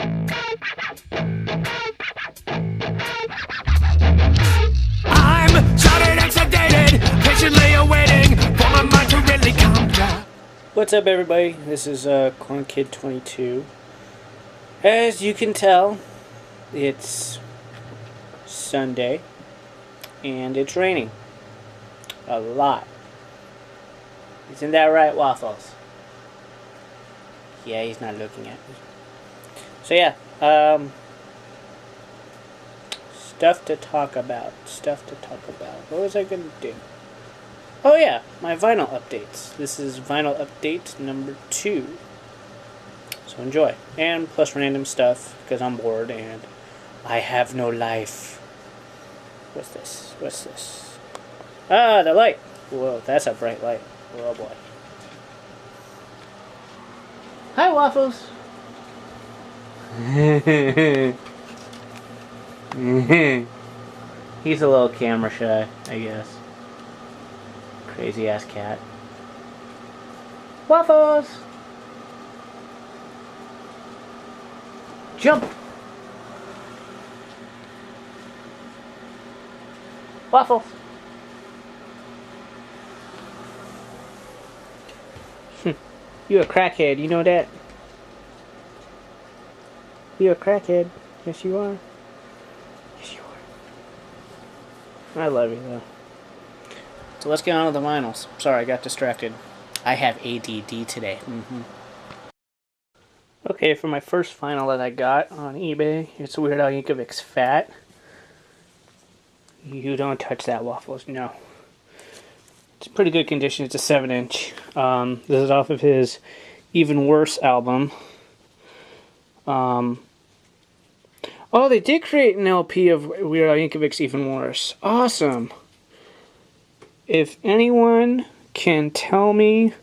I'm shouted and sedated, patiently awaiting for my mind to really calm down. What's up, everybody? This is Corn Kid 22. As you can tell, it's Sunday and it's raining a lot. Isn't that right, Waffles? Yeah, he's not looking at me. So yeah, stuff to talk about. What was I gonna do? Oh yeah, my vinyl updates. This is vinyl update number 2. So enjoy. And plus random stuff, because I'm bored and I have no life. What's this? Ah, the light. Whoa, that's a bright light. Oh boy. Hi, Waffles. He's a little camera shy, I guess. Crazy ass cat. Waffles! Jump! Waffles! You a crackhead, you know that? You a crackhead. Yes, you are. Yes, you are. I love you, though. So let's get on with the vinyls. Sorry, I got distracted. I have ADD today. Okay, for my first vinyl that I got on eBay, it's Weird Al Yankovic's Fat. You don't touch that, Waffles. No. It's in pretty good condition. It's a 7-inch. This is off of his Even Worse album. Oh, they did create an LP of Weird Al Yankovic's Even Worse. Awesome. If anyone can tell me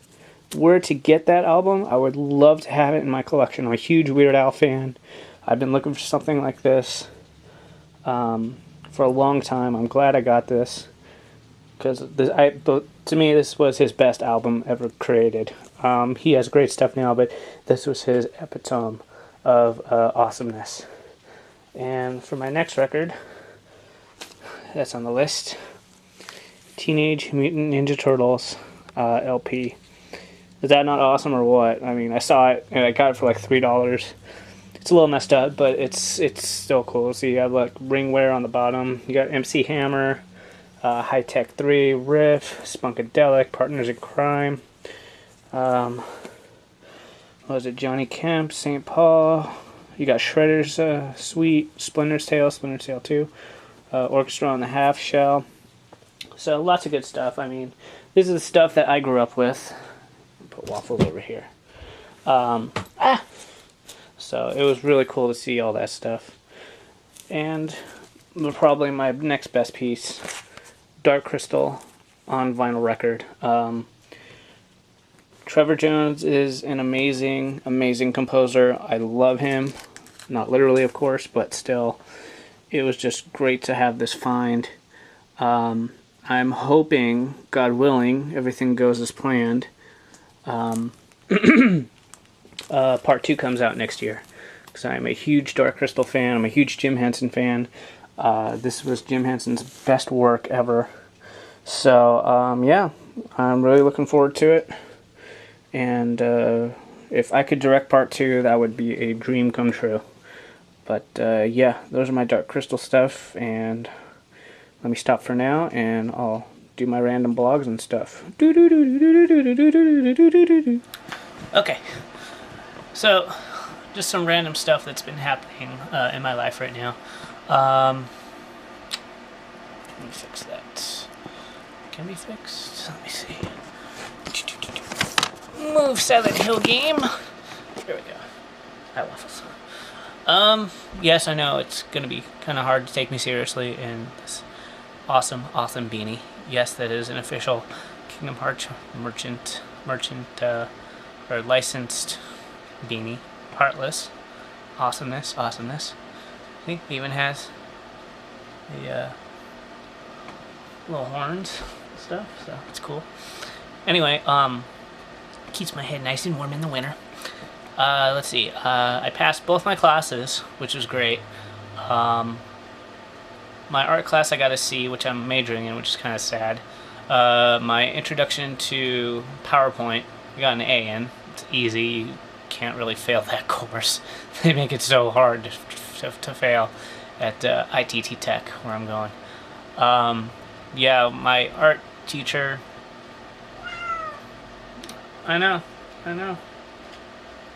where to get that album, I would love to have it in my collection. I'm a huge Weird Al fan. I've been looking for something like this for a long time. I'm glad I got this, because to me this was his best album ever created. He has great stuff now, but this was his epitome of awesomeness. And for my next record, that's on the list, Teenage Mutant Ninja Turtles LP. Is that not awesome or what? I mean, I saw it and I got it for like $3. It's a little messed up, but it's still cool. So you have like ringware on the bottom. You got MC Hammer, High Tech 3, Riff, Spunkadelic, Partners in Crime. What was it? Johnny Kemp, St. Paul. You got Shredder's Suite, Splinter's Tale 2, Orchestra on the Half Shell. So lots of good stuff. I mean, this is the stuff that I grew up with. Put Waffles over here. So it was really cool to see all that stuff. And probably my next best piece, Dark Crystal on vinyl record. Trevor Jones is an amazing, amazing composer. I love him. Not literally, of course, but still. It was just great to have this find. I'm hoping, God willing, everything goes as planned. Part 2 comes out next year, because I'm a huge Dark Crystal fan. I'm a huge Jim Henson fan. This was Jim Henson's best work ever. So, yeah, I'm really looking forward to it. And if I could direct Part 2, that would be a dream come true. But, yeah, those are my Dark Crystal stuff, and let me stop for now, and I'll do my random blogs and stuff. Okay, so just some random stuff that's been happening in my life right now. Let me fix that. Can be fixed? Let me see. Move Silent Hill game. There we go. Hi, Waffles. Yes, I know it's gonna be kind of hard to take me seriously in this awesome beanie. Yes, that is an official Kingdom Hearts merchant or licensed beanie. Heartless. Awesomeness. I think it even has the little horns and stuff, so it's cool. Anyway, keeps my head nice and warm in the winter. Let's see. I passed both my classes, which was great. My art class I got a C, which I'm majoring in, which is kind of sad. My introduction to PowerPoint, I got an A in. It's easy. You can't really fail that course. They make it so hard to fail at ITT Tech, where I'm going. Yeah, my art teacher. I know.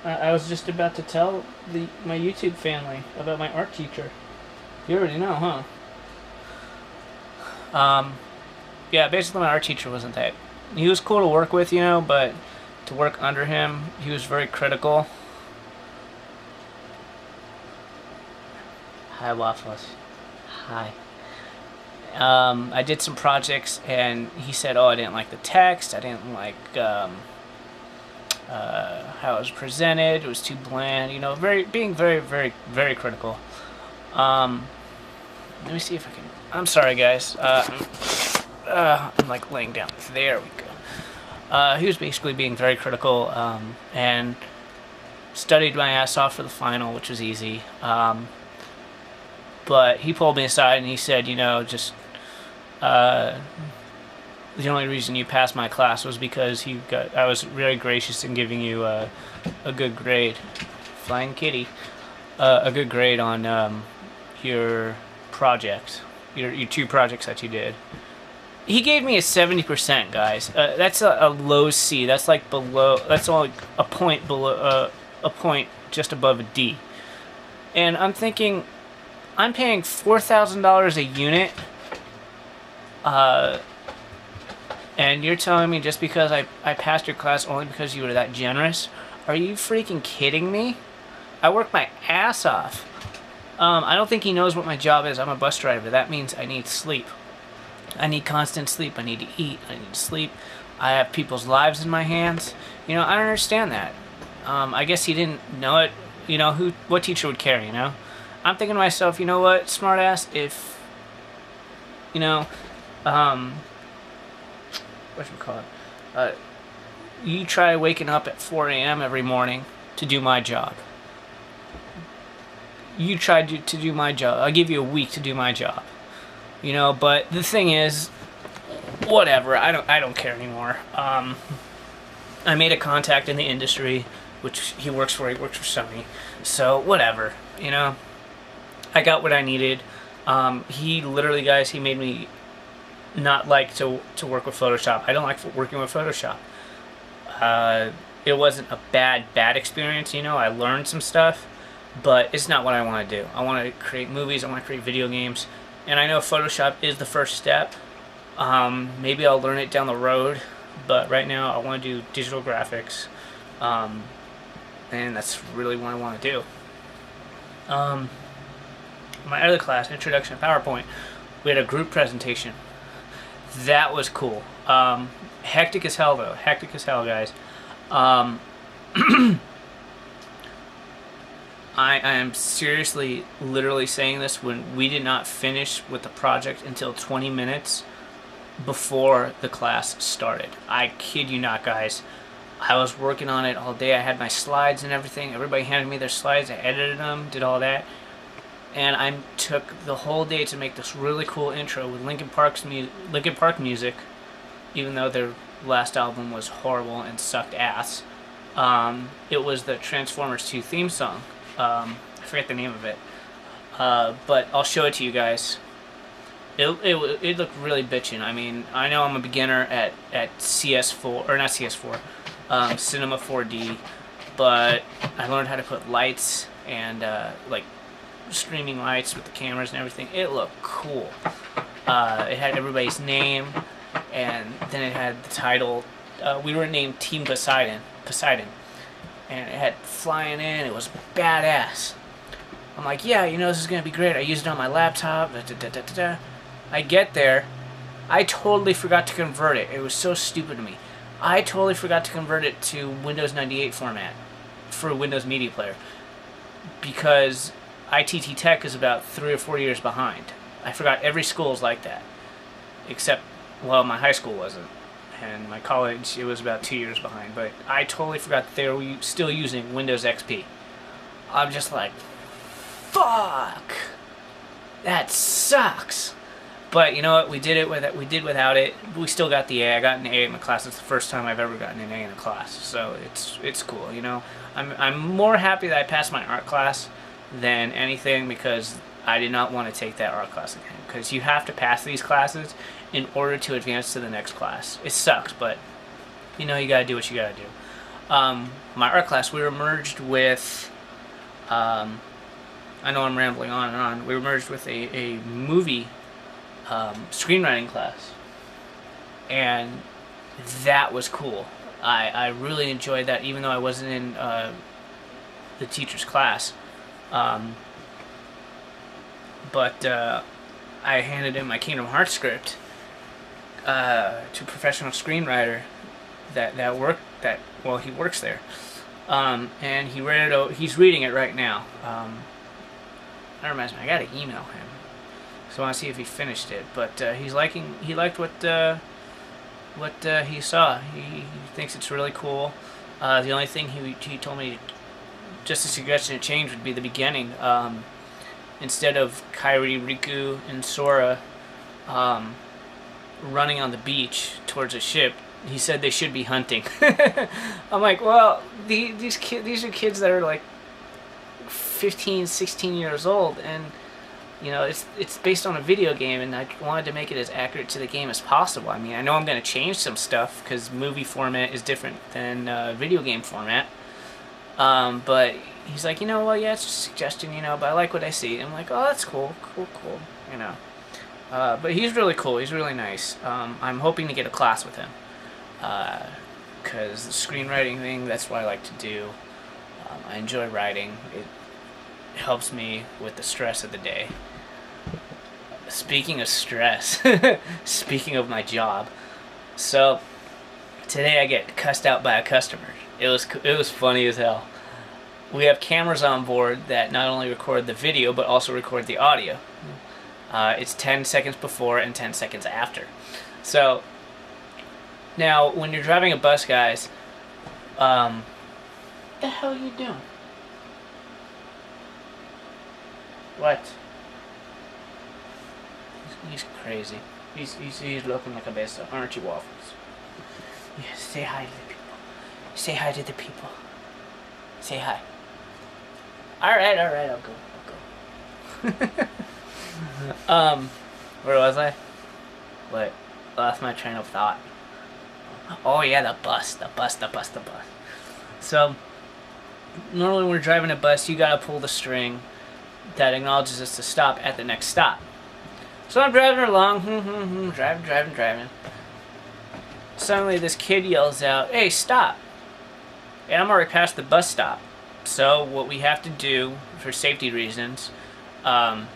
I was just about to tell my YouTube family about my art teacher. You already know, huh? Yeah, basically my art teacher wasn't that. He was cool to work with, you know, but to work under him, he was very critical. Hi, Waffles. Hi. I did some projects, and he said, "Oh, I didn't like the text. I didn't like how it was presented. It was too bland. You know, being very, very, very critical." Let me see if I can. I'm sorry, guys. I'm like laying down. There we go. He was basically being very critical, and studied my ass off for the final, which was easy. But he pulled me aside and he said, you know, just the only reason you passed my class was because I was very gracious in giving you a good grade. Flying kitty. A good grade on your project, your 2 projects that you did. He gave me a 70%, guys. That's a low C. That's like below. That's only a point below. A point just above a D. And I'm thinking, I'm paying $4,000 a unit. And you're telling me just because I passed your class only because you were that generous? Are you freaking kidding me? I worked my ass off. I don't think he knows what my job is. I'm a bus driver. That means I need sleep. I need constant sleep. I need to eat. I need to sleep. I have people's lives in my hands. You know, I don't understand that. I guess he didn't know it. You know, what teacher would care, you know? I'm thinking to myself, you know what, smartass, if, you know, whatchamacallit, you try waking up at 4 a.m. every morning to do my job. You tried to do my job. I'll give you a week to do my job. You know, but the thing is, whatever. I don't care anymore. I made a contact in the industry, which he works for. He works for Sony. So whatever. You know, I got what I needed. He literally, guys, he made me not like to work with Photoshop. I don't like working with Photoshop. It wasn't a bad experience. You know, I learned some stuff. But it's not what I want to do. I want to create movies. I want to create video games. And I know Photoshop is the first step. Maybe I'll learn it down the road. But right now I want to do digital graphics. And that's really what I want to do. My other class, Introduction to PowerPoint, we had a group presentation. That was cool. Hectic as hell, though. Hectic as hell, guys. I am seriously, literally saying this when we did not finish with the project until 20 minutes before the class started. I kid you not, guys. I was working on it all day. I had my slides and everything. Everybody handed me their slides. I edited them, did all that. And I took the whole day to make this really cool intro with Linkin Park music, even though their last album was horrible and sucked ass. It was the Transformers 2 theme song. I forget the name of it, but I'll show it to you guys. It looked really bitchin'. I mean, I know I'm a beginner at CS4, or not CS4, Cinema 4D, but I learned how to put lights and like streaming lights with the cameras and everything. It looked cool. It had everybody's name, and then it had the title. We were named Team Poseidon. And it had flying in. It was badass. I'm like, yeah, you know, this is going to be great. I used it on my laptop. I get there. I totally forgot to convert it. It was so stupid to me. I totally forgot to convert it to Windows 98 format for a Windows Media Player. Because ITT Tech is about 3 or 4 years behind. I forgot every school is like that. Except, well, my high school wasn't. and my college, it was about 2 years behind. But I totally forgot that they were still using Windows XP. I'm just like, fuck, that sucks. But you know what? We did without it. We still got the A. I got an A in the class. It's the first time I've ever gotten an A in a class, so it's cool. You know, I'm more happy that I passed my art class than anything, because I did not want to take that art class again. Because you have to pass these classes in order to advance to the next class. It sucks, but you know, you gotta do what you gotta do. My art class, we were merged with. I know I'm rambling on and on. We were merged with a movie screenwriting class, and that was cool. I really enjoyed that, even though I wasn't in the teacher's class. But I handed in my Kingdom Hearts script to a professional screenwriter well, he works there, and he's reading it right now. That reminds me, I gotta email him, so I want to see if he finished it. But he liked what he saw. He thinks it's really cool. The only thing he told me, just a suggestion to change, would be the beginning. Instead of Kairi, Riku, and Sora running on the beach towards a ship, he said they should be hunting. I'm like, well, these are kids that are like 15, 16 years old, and you know, it's based on a video game, and I wanted to make it as accurate to the game as possible. I mean, I know I'm going to change some stuff because movie format is different than video game format. But he's like, you know, well, yeah, it's just a suggestion, you know, but I like what I see. I'm like, oh, that's cool, you know. But he's really cool. He's really nice. I'm hoping to get a class with him, because the screenwriting thing, that's what I like to do. I enjoy writing. It helps me with the stress of the day. Speaking of stress, speaking of my job, so today I get cussed out by a customer. It was funny as hell. We have cameras on board that not only record the video but also record the audio. It's 10 seconds before and 10 seconds after. So now when you're driving a bus, guys, what the hell are you doing? What? He's crazy. He's looking like a mess. Aren't you, Waffles? Yeah, say hi to the people. Say hi to the people. Say hi. Alright, I'll go. Where was I? What? Lost my train of thought. Oh yeah, the bus. So, normally when we're driving a bus, you gotta pull the string that acknowledges us to stop at the next stop. So I'm driving along, driving. Suddenly this kid yells out, "Hey, stop!" And I'm already past the bus stop. So what we have to do for safety reasons and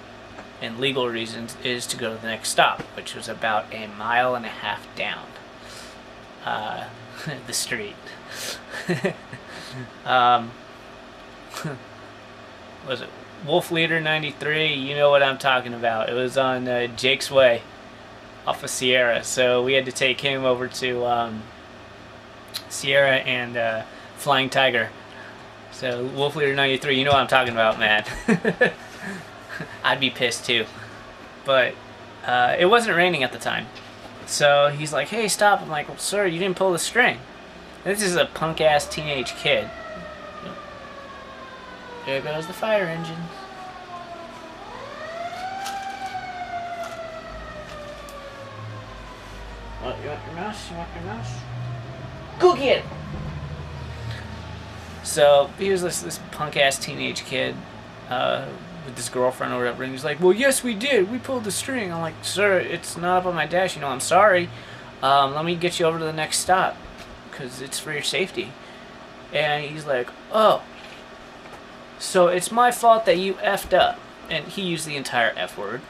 legal reasons is to go to the next stop, which was about 1.5 miles down the street. Was it Wolf Leader 93? You know what I'm talking about. It was on Jake's Way off of Sierra, so we had to take him over to Sierra and Flying Tiger. So Wolf Leader 93, you know what I'm talking about, man. I'd be pissed too. But it wasn't raining at the time. So he's like, "Hey, stop." I'm like, "Well, sir, you didn't pull the string." And this is a punk-ass teenage kid. There goes the fire engine. Oh, you want your mouse? Go get it! So, he was this punk-ass teenage kid with his girlfriend or whatever, and he's like, "Well, yes, we did. We pulled the string." I'm like, "Sir, it's not up on my dash. You know, I'm sorry. Let me get you over to the next stop, because it's for your safety." And he's like, "Oh, so it's my fault that you effed up." And he used the entire F word.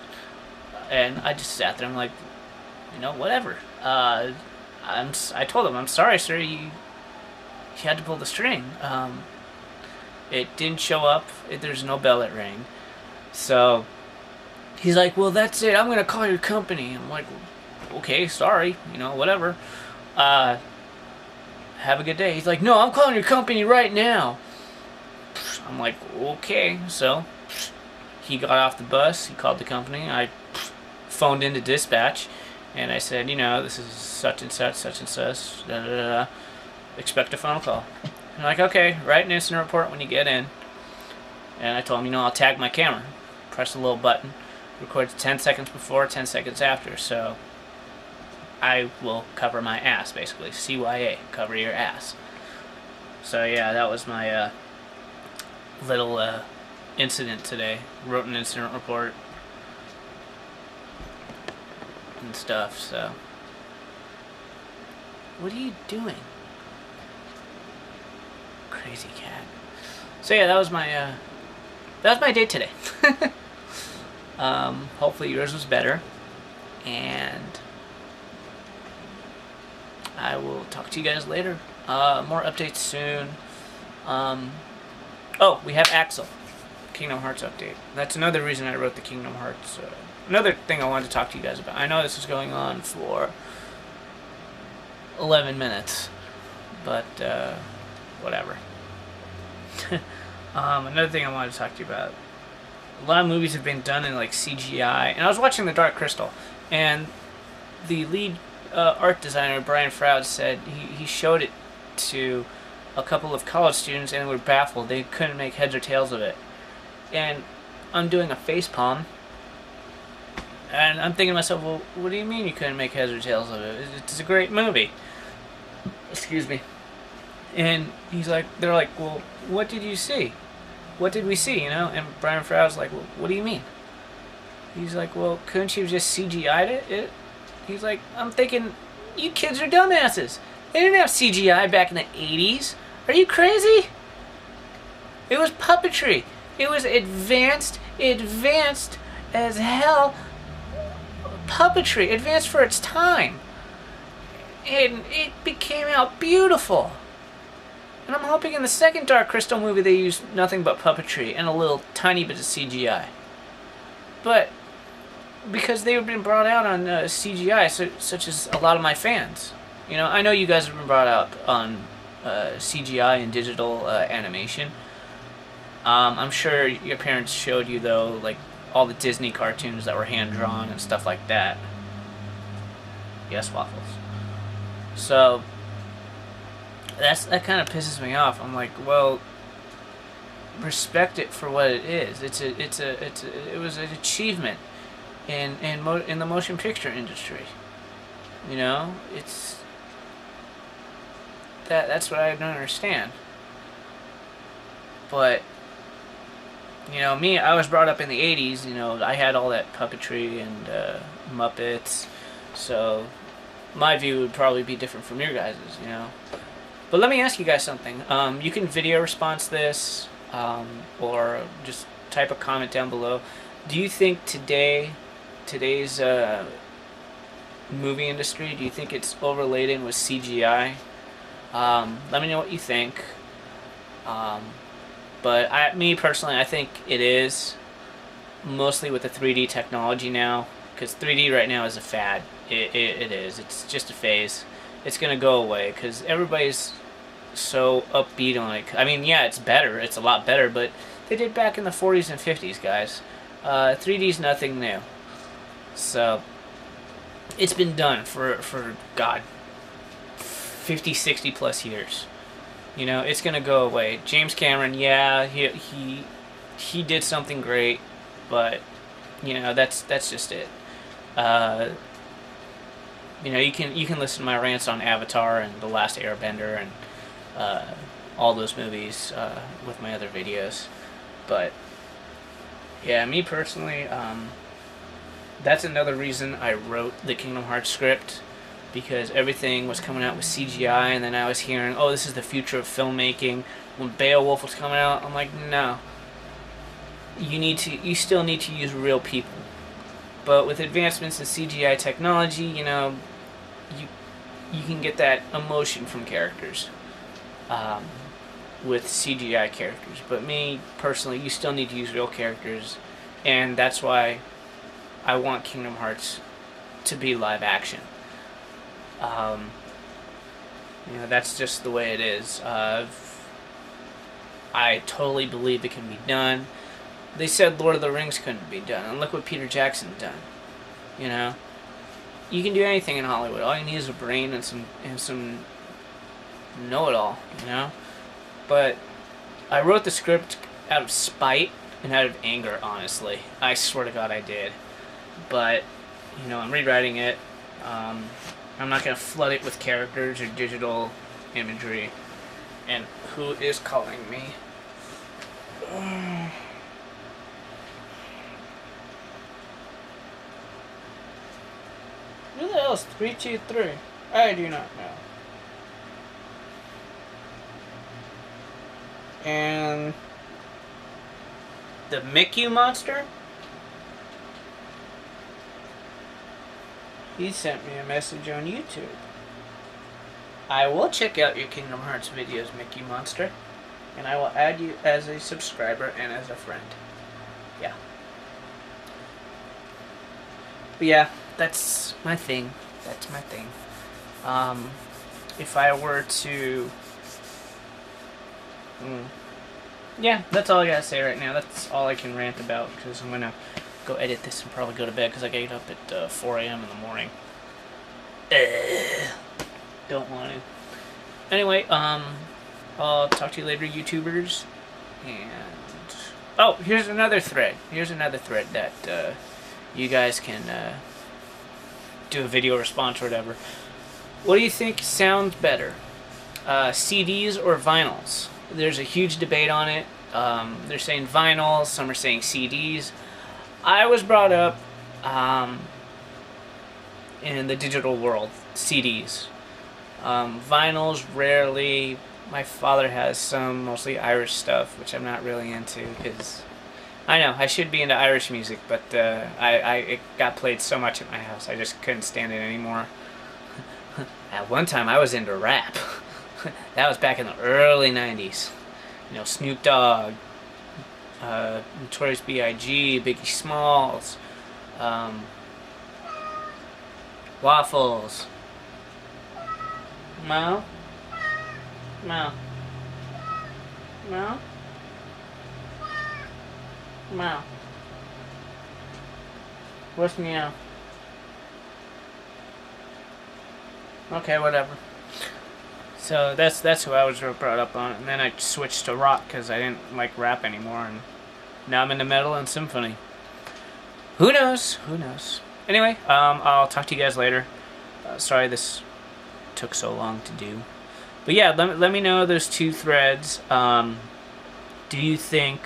And I just sat there, I'm like, you know, whatever. I told him, "I'm sorry, sir, you had to pull the string. It didn't show up. There's no bell that rang." So he's like, "Well, that's it. I'm going to call your company." I'm like, "Okay, sorry, you know, whatever." have a good day. He's like, no, I'm calling your company right now. I'm like, okay. So he got off the bus. He called the company. I phoned into dispatch, and I said, you know, this is such and such, such and such. Da, da, da, da. Expect a phone call. And like, okay, write an incident report when you get in. And I told him, you know, I'll tag my camera. Press a little button. Records 10 seconds before, 10 seconds after. So I will cover my ass, basically. CYA, cover your ass. So yeah, that was my little incident today. Wrote an incident report and stuff. So what are you doing, crazy cat? So yeah, that was my day today. Hopefully yours was better, and I will talk to you guys later. More updates soon. Oh, we have Axel. Kingdom Hearts update. That's another reason I wrote the Kingdom Hearts. Another thing I wanted to talk to you guys about. I know this is going on for 11 minutes, but whatever. Another thing I wanted to talk to you about. A lot of movies have been done in like CGI, and I was watching The Dark Crystal, and the lead art designer Brian Froud said he showed it to a couple of college students and were baffled. They couldn't make heads or tails of it. And I'm doing a face palm, and I'm thinking to myself, well, what do you mean you couldn't make heads or tails of it? It's a great movie. Excuse me. And they're like, well, what did you see? What did we see, you know? And Brian Froud's like, well, what do you mean? He's like, well, couldn't you have just CGI'd it? He's like, I'm thinking, you kids are dumbasses. They didn't have CGI back in the 80s. Are you crazy? It was puppetry. It was advanced as hell puppetry. Advanced for its time. And it became out beautiful. And I'm hoping in the second Dark Crystal movie they use nothing but puppetry and a little tiny bit of CGI. But because they've been brought out on CGI, such as a lot of my fans. You know, I know you guys have been brought out on CGI and digital animation. I'm sure your parents showed you, though, like all the Disney cartoons that were hand-drawn and stuff like that. Yes, Waffles. So that kind of pisses me off. I'm like, well, respect it for what it is. It was an achievement in the motion picture industry. You know, that's what I don't understand. But you know, me, I was brought up in the 80s. You know, I had all that puppetry and Muppets, so my view would probably be different from your guys's. You know. But let me ask you guys something. You can video response this, or just type a comment down below. Do you think today's movie industry, do you think it's overladen with CGI? Let me know what you think. But me personally, I think it is, mostly with the 3D technology now, because 3D right now is a fad. It is. It's just a phase. It's going to go away because everybody's so upbeat on it. I mean, yeah, it's better. It's a lot better, but they did back in the 40s and 50s, guys. 3D's nothing new. So, it's been done for God, 50, 60 plus years. You know, it's going to go away. James Cameron, yeah, he did something great, but, you know, that's just it. You know, you can listen to my rants on Avatar and The Last Airbender and all those movies with my other videos. But yeah, me personally, that's another reason I wrote the Kingdom Hearts script, because everything was coming out with CGI, and then I was hearing, oh, this is the future of filmmaking. When Beowulf was coming out, I'm like, no, you still need to use real people. But with advancements in CGI technology, you know, you can get that emotion from characters with CGI characters. But me, personally, you still need to use real characters, and that's why I want Kingdom Hearts to be live action. You know, that's just the way it is. I totally believe it can be done. They said Lord of the Rings couldn't be done, and look what Peter Jackson's done. You know, you can do anything in Hollywood. All you need is a brain and some know-it-all. You know, but I wrote the script out of spite and out of anger. Honestly, I swear to God, I did. But you know, I'm rewriting it. I'm not gonna flood it with characters or digital imagery. And who is calling me? Who the hell is 323? I do not know. And the Mickey monster? He sent me a message on YouTube. I will check out your Kingdom Hearts videos, Mickey Monster. And I will add you as a subscriber and as a friend. Yeah. But yeah, that's my thing. That's my thing. If I were to... yeah, that's all I gotta say right now. That's all I can rant about, because I'm gonna go edit this and probably go to bed, because I get up at 4 a.m. in the morning. Don't want to. Anyway, I'll talk to you later, YouTubers. And oh, here's another thread. Here's another thread that you guys can do a video response or whatever. What do you think sounds better, CDs or vinyls? There's a huge debate on it. They're saying vinyls. Some are saying CDs. I was brought up in the digital world, CDs. Vinyls, rarely. My father has some, mostly Irish stuff, which I'm not really into, because I know I should be into Irish music, but it got played so much at my house, I just couldn't stand it anymore. At one time, I was into rap. That was back in the early 90s. You know, Snoop Dogg, Notorious B.I.G., Biggie Smalls, Waffles. Meow. Meow. Meow. Meow. What's meow? Okay, whatever. So that's who I was brought up on, and then I switched to rock because I didn't like rap anymore, and now I'm into metal and symphony. Who knows? Who knows? Anyway, I'll talk to you guys later. Sorry this took so long to do. But yeah, let me know those two threads. Do you think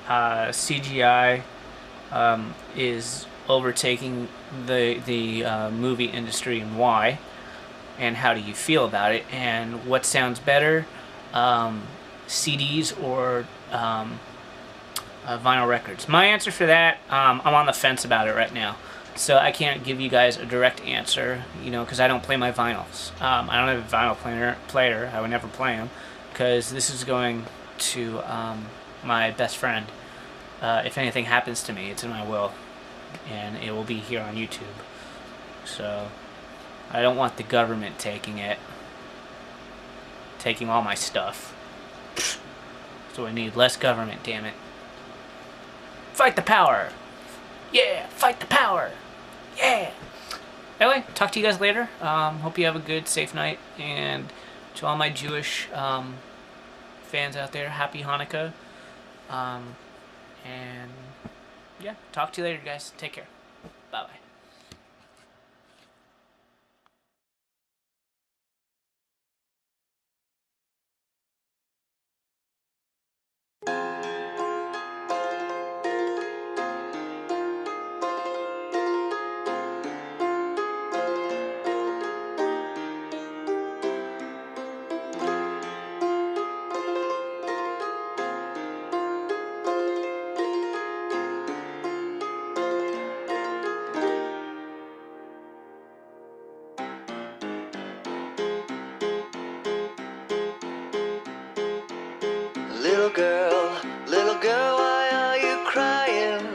CGI is overtaking the movie industry, and why? And how do you feel about it? And what sounds better, CDs or vinyl records? My answer for that, I'm on the fence about it right now. So I can't give you guys a direct answer, you know, because I don't play my vinyls. I don't have a vinyl player. I would never play them, because this is going to my best friend. If anything happens to me, it's in my will, and it will be here on YouTube. So I don't want the government taking it, taking all my stuff. So I need less government, damn it. Fight the power! Yeah, fight the power! Yeah! Anyway, talk to you guys later. Hope you have a good, safe night. And to all my Jewish fans out there, happy Hanukkah. And yeah, talk to you later, guys. Take care. Bye-bye. Little girl, why are you crying?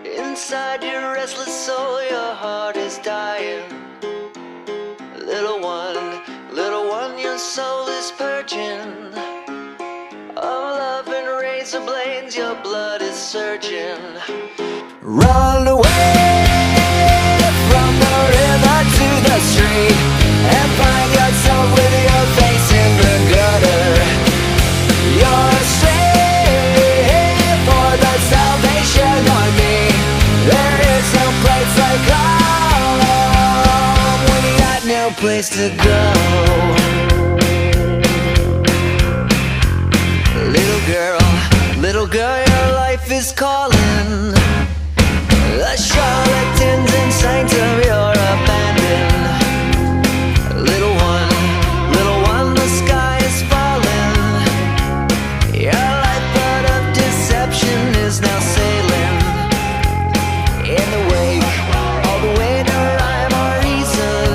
Inside your restless soul, your heart is dying. Little one, soul is purging of love and razor blades, your blood is surging. Run away from the river to the street and find yourself with your face in the gutter. You're a slave for the Salvation Army. There is no place like home when you got no place to go. Little girl, your life is calling. The charlatans and saints of your abandon. Little one, the sky is falling. Your lifeboat of deception is now sailing in the wake of the wind or rhyme or reason.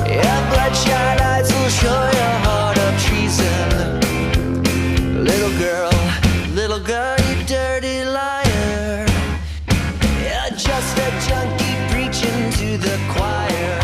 Your bloodshot eyes will show your heart of treason. Little girl, you dirty liar. You're just a junkie preaching to the choir.